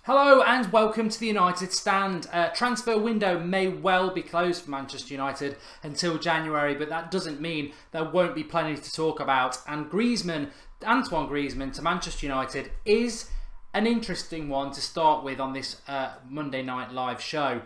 Hello and welcome to the United Stand. Transfer window may well be closed for Manchester United until January, but that doesn't mean there won't be plenty to talk about. And Antoine Griezmann to Manchester United is an interesting one to start with on this Monday night live show.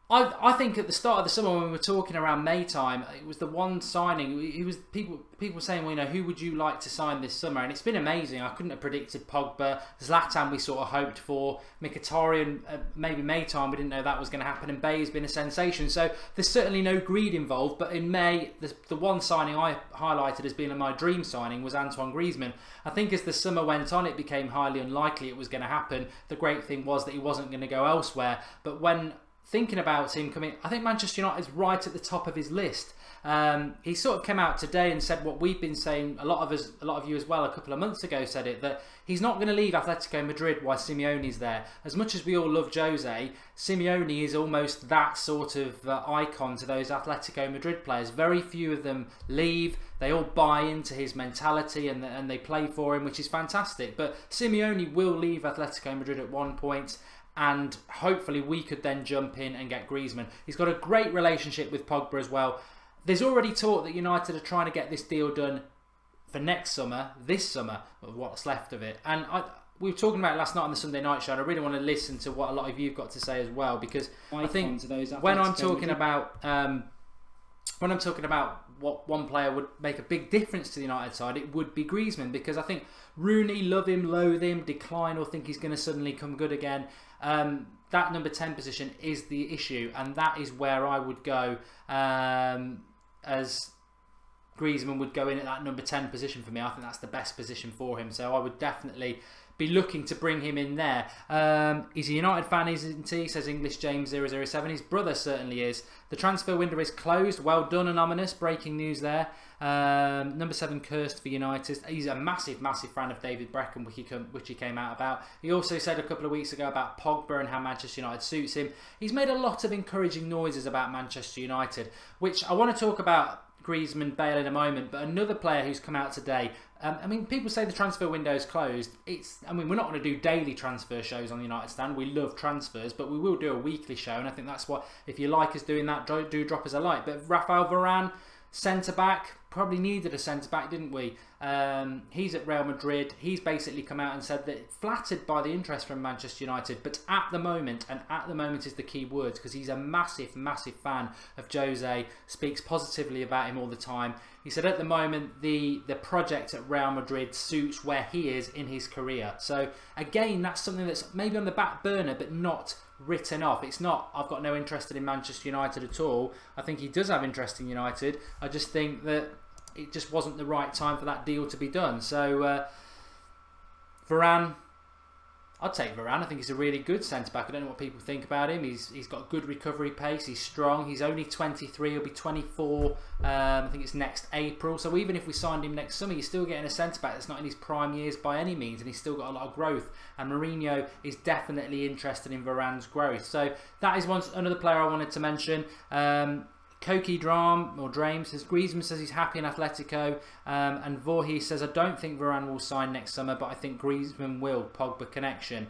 I think at the start of the summer when we were talking around May time, it was the one signing. It was people were saying, well, who would you like to sign this summer? And it's been amazing. I couldn't have predicted Pogba. Zlatan we sort of hoped for. Mkhitaryan, maybe May time, we didn't know that was going to happen. And Bay has been a sensation. So there's certainly no greed involved. But in May, the one signing I highlighted as being my dream signing was Antoine Griezmann. I think as the summer went on, it became highly unlikely it was going to happen. The great thing was that he wasn't going to go elsewhere. But when thinking about him coming, I think Manchester United is right at the top of his list. He sort of came out today and said what we've been saying, a lot of you as well, a couple of months ago said it, that he's not going to leave Atletico Madrid while Simeone's there. As much as we all love Jose, Simeone is almost that sort of icon to those Atletico Madrid players. Very few of them leave. They all buy into his mentality and they play for him, which is fantastic. But Simeone will leave Atletico Madrid at one point, and hopefully we could then jump in and get Griezmann. He's got a great relationship with Pogba as well. There's already talk that United are trying to get this deal done for this summer, what's left of it. And we were talking about it last night on the Sunday night show, and I really want to listen to what a lot of you have got to say as well, because I think when I'm talking about what one player would make a big difference to the United side, it would be Griezmann, because I think Rooney, love him, loathe him, decline, or think he's going to suddenly come good again. That number 10 position is the issue, and that is where I would go, as Griezmann would go in at that number 10 position for me. I think that's the best position for him, so I would definitely be looking to bring him in there. He's a United fan, isn't he? Says English James 007. His brother certainly is. The transfer window is closed. Well done, Anonymous. Breaking news there. Number 7 cursed for United. He's a massive fan of David Beckham, which he came out about. He also said a couple of weeks ago about Pogba and how Manchester United suits him. He's made a lot of encouraging noises about Manchester United, which I want to talk about Griezmann, Bale in a moment, but another player who's come out today. People say the transfer window is closed. We're not going to do daily transfer shows on the United Stand. We love transfers, but we will do a weekly show, and I think that's what, if you like us doing that, do drop us a like. But Rafael Varane, centre-back, probably needed a centre-back, didn't we? He's at Real Madrid. He's basically come out and said that flattered by the interest from Manchester United, but at the moment is the key word, because he's a massive fan of Jose, speaks positively about him all the time. He said at the moment the project at Real Madrid suits where he is in his career. So again, that's something that's maybe on the back burner, but not written off. It's not, I've got no interest in Manchester United at all. I think he does have interest in United. I just think that it just wasn't the right time for that deal to be done. So Varane, I'd take Varane. I think he's a really good centre-back. I don't know what people think about him. He's got good recovery pace. He's strong. He's only 23. He'll be 24. I think it's next April. So even if we signed him next summer, you're still getting a centre-back that's not in his prime years by any means, and he's still got a lot of growth. And Mourinho is definitely interested in Varane's growth. So that is another player I wanted to mention. Koki Drame says Griezmann says he's happy in Atletico, and Voorhees says I don't think Varane will sign next summer, but I think Griezmann will. Pogba connection.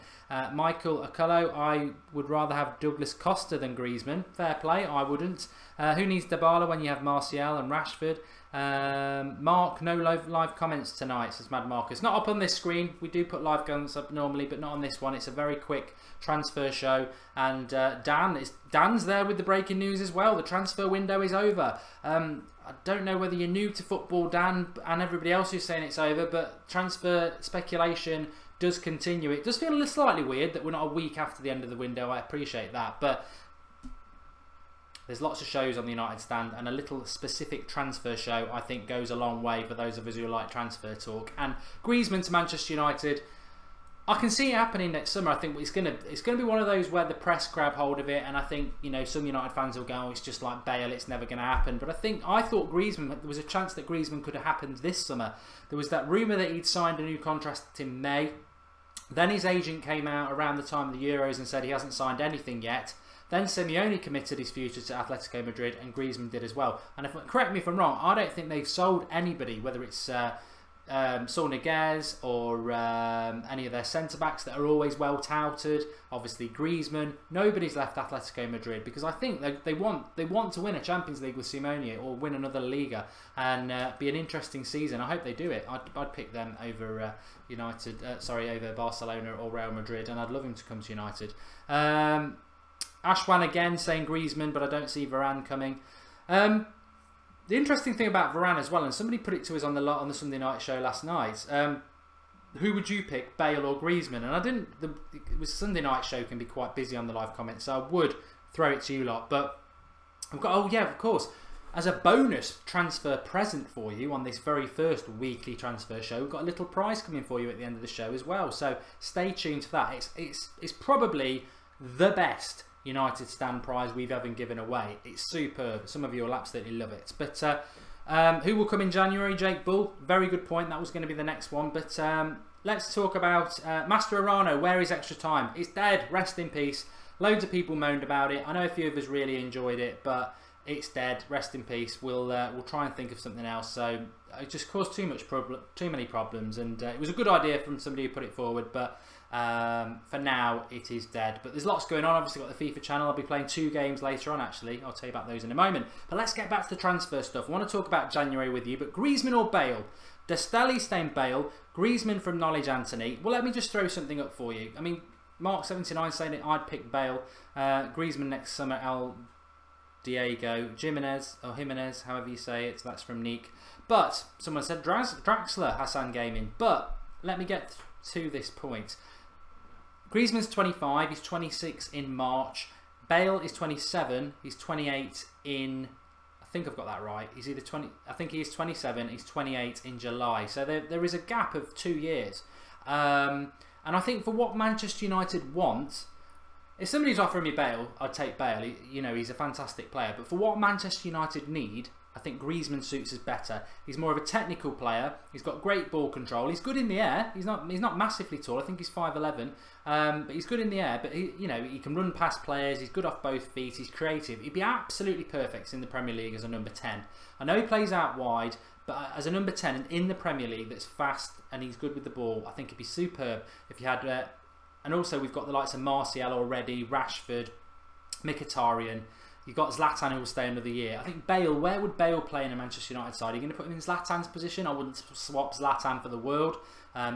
Michael Akullo, I would rather have Douglas Costa than Griezmann. Fair play, I wouldn't. Who needs Dybala when you have Martial and Rashford? Mark, no live comments tonight, says Mad Marcus. Not up on this screen. We do put live comments up normally, but not on this one. It's a very quick transfer show, and Dan's there with the breaking news as well. The transfer window is over. I don't know whether you're new to football, Dan, and everybody else who's saying it's over, but transfer speculation does continue. It does feel slightly weird that we're not a week after the end of the window. I appreciate that, but there's lots of shows on the United Stand, and a little specific transfer show I think goes a long way for those of us who like transfer talk. And Griezmann to Manchester United, I can see it happening next summer. I think it's going to be one of those where the press grab hold of it, and I think some United fans will go, oh, it's just like Bale, it's never going to happen. But I thought Griezmann, there was a chance that Griezmann could have happened this summer. There was that rumour that he'd signed a new contract in May. Then his agent came out around the time of the Euros and said he hasn't signed anything yet. Then Simeone committed his future to Atletico Madrid, and Griezmann did as well. And correct me if I'm wrong, I don't think they've sold anybody, whether it's Saul Niguez or any of their centre-backs that are always well touted. Obviously Griezmann. Nobody's left Atletico Madrid because I think they want to win a Champions League with Simeone or win another Liga and be an interesting season. I hope they do it. I'd pick them over over Barcelona or Real Madrid, and I'd love him to come to United. Ashwan again saying Griezmann, but I don't see Varane coming. The interesting thing about Varane as well, and somebody put it to us on the Sunday night show last night, who would you pick, Bale or Griezmann? And I didn't. It was Sunday night show can be quite busy on the live comments, so I would throw it to you lot. But I've got, oh yeah, of course, as a bonus transfer present for you on this very first weekly transfer show, we've got a little prize coming for you at the end of the show as well. So stay tuned to that. It's probably the best United stand prize we've ever given away. It's superb. Some of you will absolutely love it. But who will come in January? Jake Bull. Very good point. That was going to be the next one. But let's talk about Master Arano. Where is extra time? It's dead. Rest in peace. Loads of people moaned about it. I know a few of us really enjoyed it, but it's dead. Rest in peace. We'll try and think of something else. So it just caused too many problems, and it was a good idea from somebody who put it forward, but for now it is dead. But there's lots going on. Obviously got the FIFA channel. I'll be playing 2 games later on actually. I'll tell you about those in a moment. But let's get back to the transfer stuff. I want to talk about January with you, but Griezmann or Bale? Destelli staying Bale, Griezmann from Knowledge Anthony. Well, let me just throw something up for you. I mean, Mark79 saying that I'd pick Bale, Griezmann next summer, El Diego, Jimenez, or Jimenez, however you say it. That's from Neek. But someone said Draxler, Hassan Gaming. But let me get to this point. Griezmann's 25, he's 26 in March. Bale is 27, he's 28 in, I think I've got that right. He's either 20, I think he is 27, he's 28 in July. So there is a gap of 2 years. And I think for what Manchester United want, if somebody's offering me Bale, I'd take Bale. He's a fantastic player. But for what Manchester United need, I think Griezmann suits us better. He's more of a technical player. He's got great ball control. He's good in the air. He's not massively tall. I think he's 5'11", but he's good in the air. But he can run past players. He's good off both feet. He's creative. He'd be absolutely perfect in the Premier League as a number 10. I know he plays out wide, but as a number 10 in the Premier League that's fast and he's good with the ball, I think he'd be superb if you had. And also we've got the likes of Martial already, Rashford, Mkhitaryan. You've got Zlatan who will stay another year. I think Bale, where would Bale play in a Manchester United side? Are you going to put him in Zlatan's position? I wouldn't swap Zlatan for the world.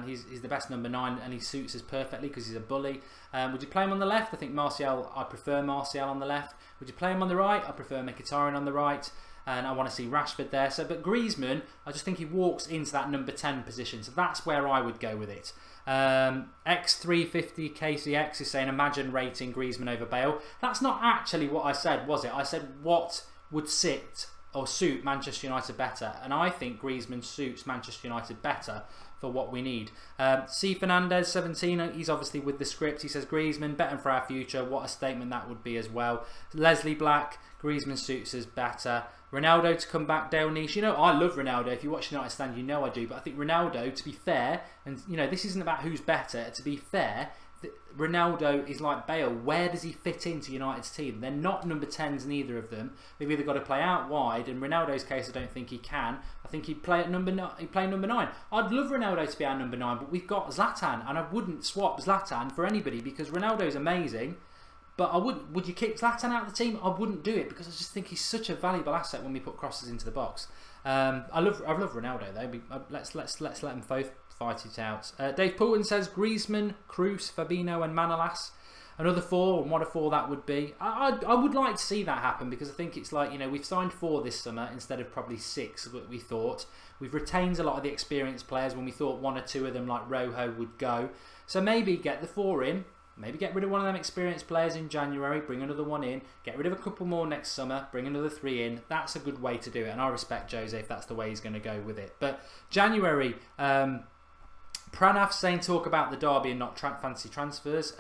He's the best number 9 and he suits us perfectly because he's a bully. Would you play him on the left? I think Martial, I prefer Martial on the left. Would you play him on the right? I prefer Mkhitaryan on the right. And I want to see Rashford there. But Griezmann, I just think he walks into that number 10 position. So that's where I would go with it. X350 KCX is saying imagine rating Griezmann over Bale. That's not actually what I said, was it? I said what would sit or suit Manchester United better, and I think Griezmann suits Manchester United better for what we need. C Fernandez 17, he's obviously with the script. He says Griezmann better for our future. What a statement that would be as well. Leslie Black, Griezmann suits us better. Ronaldo to come back, Dale Niche. I love Ronaldo. If you watch United Stand, you know I do. But I think Ronaldo, to be fair, and this isn't about who's better. To be fair, Ronaldo is like Bale. Where does he fit into United's team? They're not number 10s, neither of them. They've either got to play out wide. In Ronaldo's case, I don't think he can. I think he'd play at number 9. He'd play number 9. I'd love Ronaldo to be our number 9, but we've got Zlatan, and I wouldn't swap Zlatan for anybody because Ronaldo's amazing. But would you kick Zlatan out of the team? I wouldn't do it because I just think he's such a valuable asset when we put crosses into the box. I love Ronaldo though. Let's let them both fight it out. Dave Poulton says Griezmann, Kroos, Fabinho, and Manolas. Another 4, and what a 4 that would be. I would like to see that happen because I think it's like we've signed 4 this summer instead of probably 6 that we thought. We've retained a lot of the experienced players when we thought 1 or 2 of them like Rojo would go. So maybe get the 4 in. Maybe get rid of one of them experienced players in January, bring another 1 in, get rid of a couple more next summer, bring another 3 in. That's a good way to do it, and I respect Jose if that's the way he's going to go with it. But January, Pranav saying talk about the derby and not fancy transfers.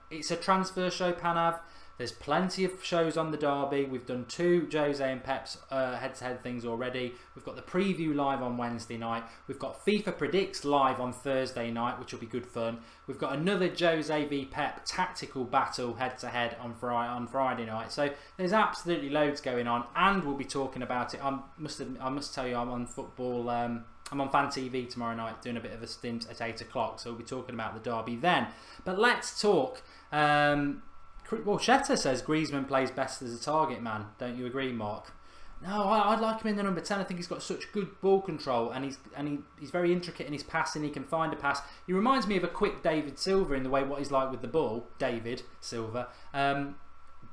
It's a transfer show, Pranav. There's plenty of shows on the derby. We've done 2 Jose and Pep's head-to-head things already. We've got the preview live on Wednesday night. We've got FIFA Predicts live on Thursday night, which will be good fun. We've got another Jose v Pep tactical battle head-to-head on Friday night. So there's absolutely loads going on, and we'll be talking about it. I must tell you, I'm on football. I'm on Fan TV tomorrow night doing a bit of a stint at 8 o'clock, so we'll be talking about the derby then. But let's talk. Well, Shatter says Griezmann plays best as a target man. Don't you agree, Mark? No, I'd like him in the number 10. I think he's got such good ball control, and he's very intricate in his passing. He can find a pass. He reminds me of a quick David Silva in the way what he's like with the ball, David Silva.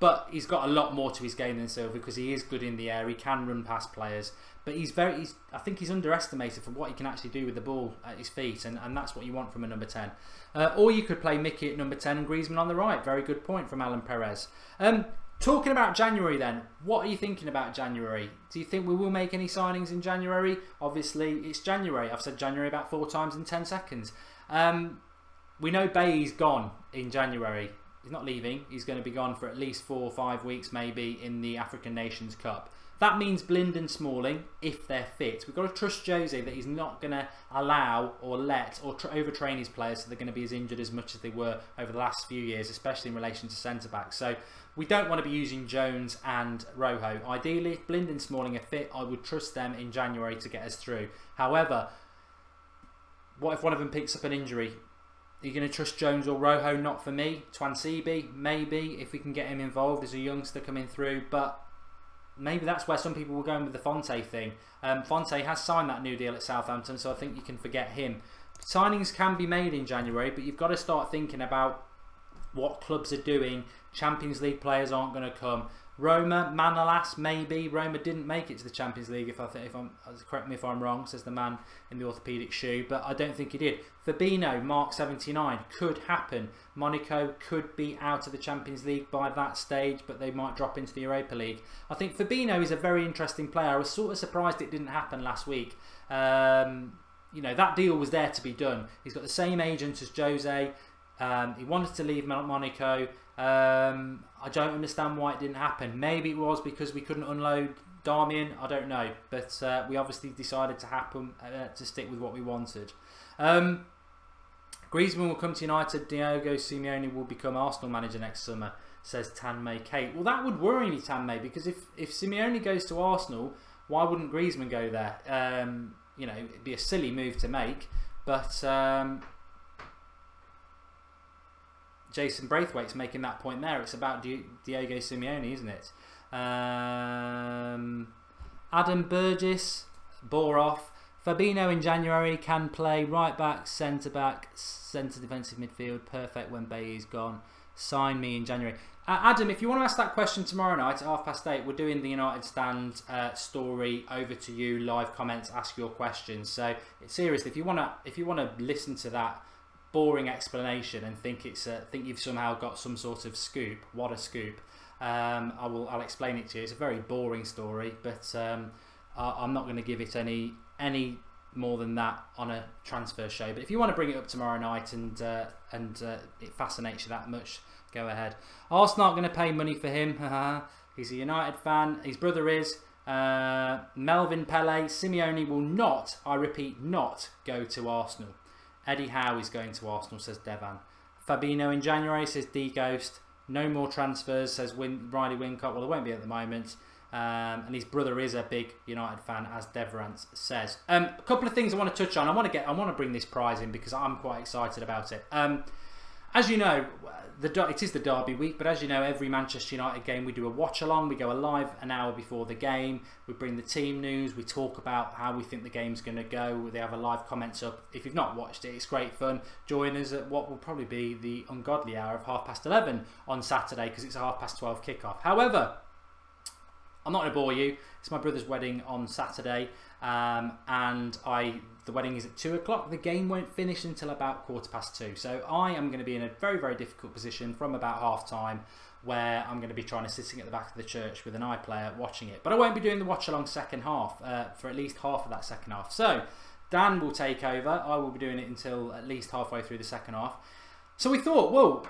But he's got a lot more to his game than Silva because he is good in the air. He can run past players, but I think he's underestimated for what he can actually do with the ball at his feet, and that's what you want from a number 10. Or you could play Mickey at number 10 and Griezmann on the right. Very good point from Alan Perez. Talking about January then, what are you thinking about January? Do you think we will make any signings in January? Obviously, it's January. I've said January about 4 times in 10 seconds. We know Bailly's gone in January. He's not leaving. He's going to be gone for at least 4 or 5 weeks maybe in the African Nations Cup. That means Blind and Smalling, if they're fit. We've got to trust Jose that he's not going to allow or let or overtrain his players so they're going to be as injured as much as they were over the last few years, especially in relation to centre-backs. So we don't want to be using Jones and Rojo. Ideally, if Blind and Smalling are fit, I would trust them in January to get us through. However, what if one of them picks up an injury? Are you going to trust Jones or Rojo? Not for me. Twansibi, maybe, if we can get him involved as a youngster coming through. But maybe that's where some people were going with the Fonte thing. Fonte has signed that new deal at Southampton, so I think you can forget him. Signings can be made in January, but you've got to start thinking about what clubs are doing. Champions League players aren't going to come. Roma, Manolas, maybe. Roma didn't make it to the Champions League, correct me if I'm wrong, says the man in the orthopaedic shoe, but I don't think he did. Fabinho, Mark 79, could happen. Monaco could be out of the Champions League by that stage, but they might drop into the Europa League. I think Fabinho is a very interesting player. I was sort of surprised it didn't happen last week. You know, that deal was there to be done. He's got the same agent as Jose. He wanted to leave Monaco. I don't understand why it didn't happen. Maybe it was because we couldn't unload Darmian. I don't know. But we obviously decided to stick with what we wanted. Griezmann will come to United. Diego Simeone will become Arsenal manager next summer, says Tanmay Kate. Well, that would worry me, Tanmay, because if Simeone goes to Arsenal, why wouldn't Griezmann go there? You know, it'd be a silly move to make. But Jason Braithwaite's making that point there. It's about Diego Simeone, isn't it? Adam Burgess, bore off. Fabinho in January can play right back, centre defensive midfield. Perfect when Bailly's gone. Sign me in January. Adam, if you want to ask that question tomorrow night at 8:30, we're doing the United Stand story. Over to you, live comments, ask your questions. So seriously, if you want to listen to that boring explanation and think you've somehow got some sort of scoop, what a scoop! I'll explain it to you. It's a very boring story, but I'm not going to give it any more than that on a transfer show. But if you want to bring it up tomorrow night and it fascinates you that much, go ahead. Arsenal aren't going to pay money for him. He's a United fan. His brother is. Melvin Pele. Simeone will not, I repeat, not go to Arsenal. Eddie Howe is going to Arsenal, says Devan. Fabinho in January, says D-Ghost. No more transfers, says Riley Wincott. Well, there won't be at the moment. And his brother is a big United fan, as Devrance says. A couple of things I want to touch on. I want to bring this prize in because I'm quite excited about it. As you know, it is the derby week, but as you know, every Manchester United game we do a watch along. We go live an hour before the game. We bring the team news. We talk about how we think the game's going to go. They have a live comments up. If you've not watched it, it's great fun. Join us at what will probably be the ungodly hour of 11:30 on Saturday because it's a 12:30 kickoff. However, I'm not going to bore you. It's my brother's wedding on Saturday, and the wedding is at 2 o'clock. The game won't finish until about 2:15. So I am going to be in a very, very difficult position from about half time, where I'm going to be sitting at the back of the church with an iPlayer watching it. But I won't be doing the watch along second half for at least half of that second half. So Dan will take over. I will be doing it until at least halfway through the second half. So we thought, well,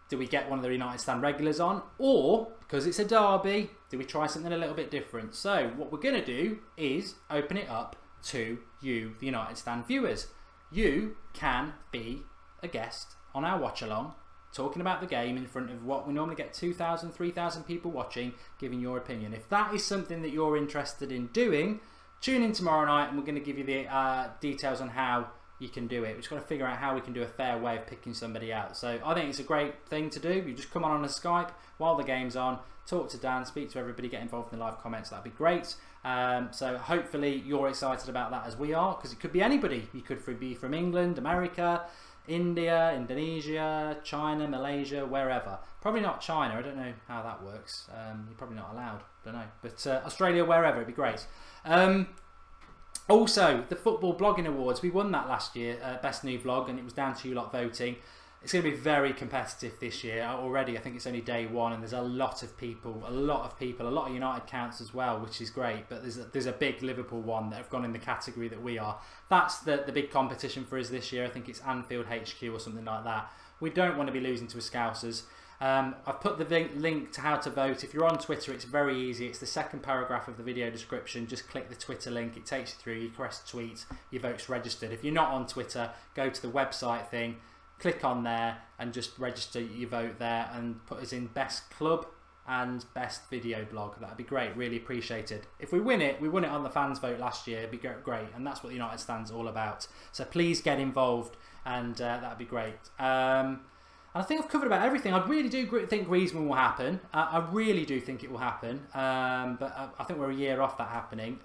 do we get one of the United Stand regulars on? Or, because it's a derby, do we try something a little bit different? So what we're going to do is open it up to you, the United Stand viewers. You can be a guest on our watch along, talking about the game in front of what we normally get 2,000, 3,000 people watching, giving your opinion. If that is something that you're interested in doing, tune in tomorrow night and we're going to give you the details on how you can do it. We're just got to figure out how we can do a fair way of picking somebody out. So I think it's a great thing to do. You just come on a Skype while the game's on, talk to Dan, speak to everybody, get involved in the live comments. That'd be great. So hopefully you're excited about that as we are, because it could be anybody. You could be from England, America, India, Indonesia, China, Malaysia, wherever. Probably not China. I don't know how that works. You're probably not allowed. Don't know. But Australia, wherever, it'd be great. Also, the Football Blogging Awards, we won that last year, Best New Vlog, and it was down to you lot voting. It's going to be very competitive this year already. I think it's only day one, and there's a lot of people, a lot of United counts as well, which is great. But there's a big Liverpool one that have gone in the category that we are. That's the big competition for us this year. I think it's Anfield HQ or something like that. We don't want to be losing to a Scousers. I've put the link to how to vote. If you're on Twitter, it's very easy. It's the second paragraph of the video description. Just click the Twitter link. It takes you through. You press tweet. Your vote's registered. If you're not on Twitter, go to the website thing. Click on there and just register your vote there and put us in Best Club and Best Video Blog. That'd be great. Really appreciated. If we win it, we won it on the fans vote last year. It'd be great. And that's what the United Stand's all about. So please get involved and that'd be great. And I think I've covered about everything. I really do think Griezmann will happen. I really do think it will happen. But I think we're a year off that happening.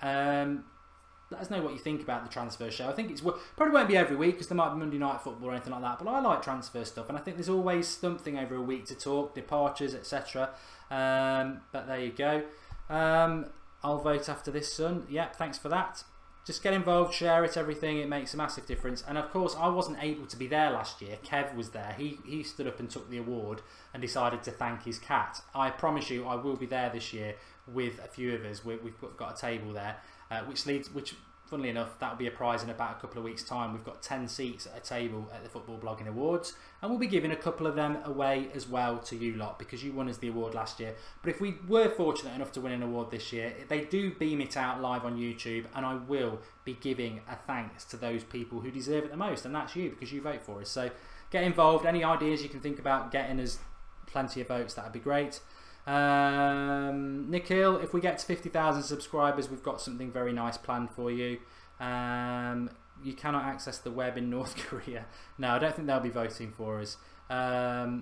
Let us know what you think about the transfer show. I think it's probably won't be every week because there might be Monday Night Football or anything like that. But I like transfer stuff, and I think there's always something over a week to talk, departures, etc. But there you go. I'll vote after this, son. Yep, thanks for that. Just get involved, share it, everything. It makes a massive difference. And of course, I wasn't able to be there last year. Kev was there. He stood up and took the award and decided to thank his cat. I promise you, I will be there this year with a few of us. We've got a table there, which funnily enough, that'll be a prize in about a couple of weeks' time. We've got 10 seats at a table at the Football Blogging Awards, and we'll be giving a couple of them away as well to you lot because you won us the award last year. But if we were fortunate enough to win an award this year, they do beam it out live on YouTube, and I will be giving a thanks to those people who deserve it the most, and that's you because you vote for us. So get involved. Any ideas you can think about getting us plenty of votes, that'd be great. Nikhil, if we get to 50,000 subscribers, we've got something very nice planned for you. You cannot access the web in North Korea. No, I don't think they'll be voting for us. Varane,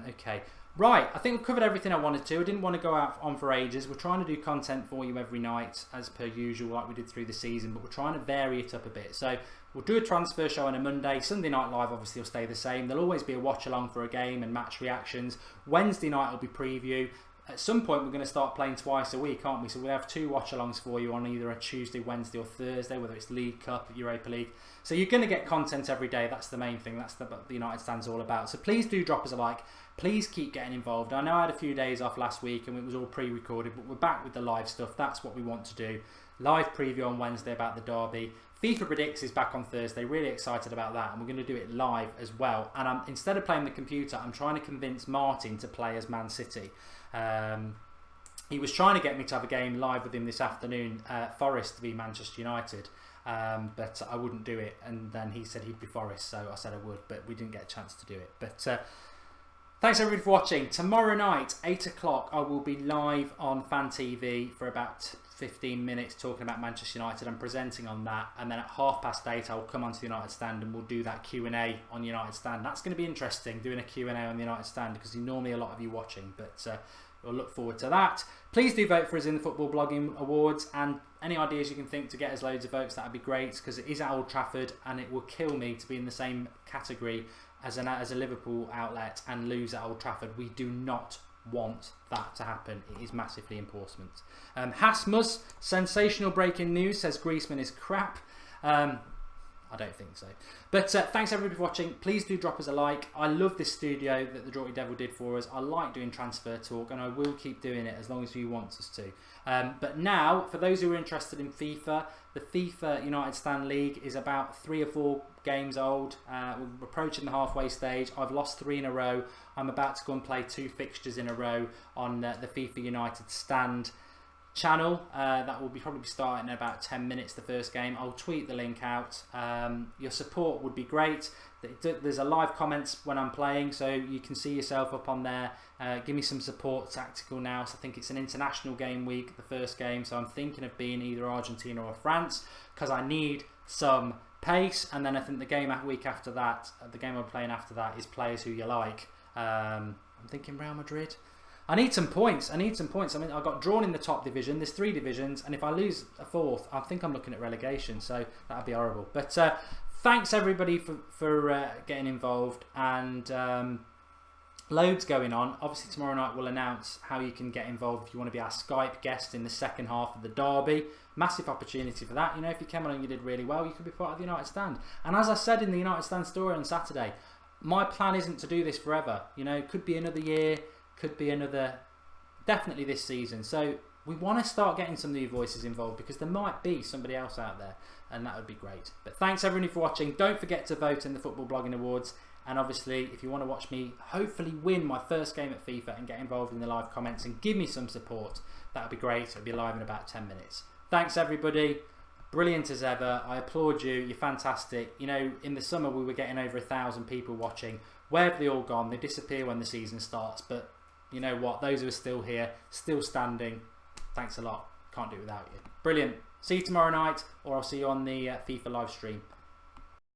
okay. Right, I think we've covered everything I wanted to. I didn't want to go out on for ages. We're trying to do content for you every night, as per usual, like we did through the season, but we're trying to vary it up a bit. So we'll do a transfer show on a Monday. Sunday Night Live obviously will stay the same. There'll always be a watch-along for a game and match reactions. Wednesday night will be preview. At some point, we're going to start playing twice a week, aren't we? So we'll have 2 watch-alongs for you on either a Tuesday, Wednesday or Thursday, whether it's League Cup, Europa League. So you're going to get content every day. That's the main thing. That's what the United Stand's all about. So please do drop us a like. Please keep getting involved. I know I had a few days off last week and it was all pre-recorded, but we're back with the live stuff. That's what we want to do. Live preview on Wednesday about the derby. FIFA Predicts is back on Thursday. Really excited about that, and we're going to do it live as well. And instead of playing the computer, I'm trying to convince Martin to play as Man City. He was trying to get me to have a game live with him this afternoon, Forest to be Manchester United, but I wouldn't do it. And then he said he'd be Forest, so I said I would, but we didn't get a chance to do it. But thanks everybody for watching. Tomorrow night, 8 o'clock, I will be live on Fan TV for about 15 minutes talking about Manchester United. I'm presenting on that, and then at 8:30 I'll come onto the United Stand and we'll do that Q&A on the United Stand. That's going to be interesting, doing a Q&A on the United Stand, because there's normally a lot of you watching, but we'll look forward to that. Please do vote for us in the Football Blogging Awards, and any ideas you can think to get us loads of votes, that'd be great, because it is at Old Trafford and it will kill me to be in the same category as a Liverpool outlet and lose at Old Trafford. We do not want that to happen. It is massively important. Hasmus, sensational breaking news, says Griezmann is crap. I don't think so. But thanks everybody for watching. Please do drop us a like. I love this studio that the Draughty Devil did for us. I like doing transfer talk, and I will keep doing it as long as you want us to. But now, for those who are interested in FIFA, the FIFA United Stand League is about 3 or 4 games old. We're approaching the halfway stage. I've lost 3 in a row. I'm about to go and play 2 fixtures in a row on the FIFA United Stand channel. That will probably be starting in about 10 minutes, the first game. I'll tweet the link out. Your support would be great. There's a live comments when I'm playing, so you can see yourself up on there. Give me some support. Tactical now. So I think it's an international game week, the first game, so I'm thinking of being either Argentina or France, because I need some pace. And then I think the game week after that, the game I'm playing after that, is players who you like. I'm thinking Real Madrid. I need some points. I mean, I got drawn in the top division. There's 3 divisions, and if I lose a 4th, I think I'm looking at relegation. So that'd be horrible. But thanks everybody for getting involved, and loads going on. Obviously tomorrow night we'll announce how you can get involved if you want to be our Skype guest in the second half of the derby. Massive opportunity for that. You know, if you came on and you did really well, you could be part of the United Stand. And as I said in the United Stand story on Saturday, my plan isn't to do this forever. You know, it could be another year. Could be another, definitely this season. So we want to start getting some new voices involved, because there might be somebody else out there, and that would be great. But thanks everybody for watching. Don't forget to vote in the Football Blogging Awards, and obviously if you want to watch me hopefully win my first game at FIFA and get involved in the live comments and give me some support, that would be great. It'll be live in about 10 minutes. Thanks everybody. Brilliant as ever. I applaud you. You're fantastic. You know, in the summer we were getting over 1,000 people watching. Where have they all gone? They disappear when the season starts, but you know what? Those who are still here, still standing, thanks a lot. Can't do it without you. Brilliant. See you tomorrow night, or I'll see you on the FIFA live stream.